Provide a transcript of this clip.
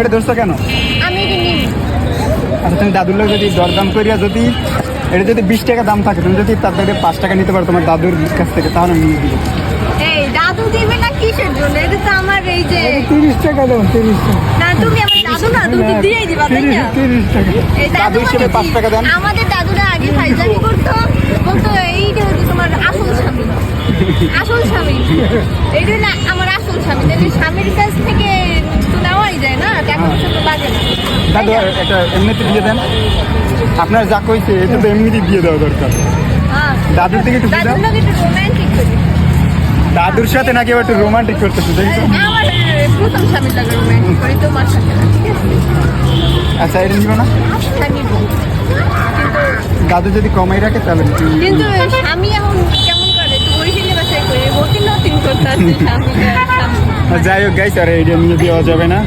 এটা ধরছো কেন? আমি এটা নিই। আচ্ছা তুমি দাদুর লোক যদি দরদাম করিয়া যদি এটা যদি 20 টাকা দাম থাকে, তুমি যদি তার থেকে 5 টাকা নিতে পারো তোমার দাদুর কাছ থেকে, তাহলে নিয়ে দিবো। এই দাদু দিবে না কিসের জন্য? এটা তো আমার এই যে 30 টাকা দাও, 30 টাকা। না তুমি আমার দাদু না, তুমি তো দিয়েই দিবা তাই না? 30 টাকা। এই দাদু দাদু হিসেবে মানে 5 কি? টাকা দেন। আমাদের দাদুরা আগে ফাইজলামি করতো, বলতো এইটা হচ্ছে তোমার আসল স্বামী। আসল স্বামী এইটা না আমার আসল স্বামী। তাহলে স্বামীর কাছ থেকে তো নেওয়াই যায় না, টাকা পয়সা তো লাগে না। দাদু এটা এমনিতে দিয়ে দেন, আপনার যা কইছে এটা তো এমনিতেই দিয়ে দেওয়া দরকার। হ্যাঁ, দাদুর থেকে একটু দাদুর লোক একটু রোমান্টিক করি। দাদুর সাথে নাকি একটু রোমান্টিক করতেছে, দেখছো? আমার প্রথম স্বামীর লাগে রোমান্টিক করি, তোমার সাথে না, ঠিক আছে? আচ্ছা এটা নিব না, হ্যাঁ, নিবো। দাদু যদি কমাই রাখে তাহলে কিন্তু স্বামী এখন কেমন করে তো ওই দিনে বাসায় করে বলতে নতুন করতে আসছে স্বামী। যাই হোক গাইস, আর এটা নিয়ে দেওয়া যাবে না।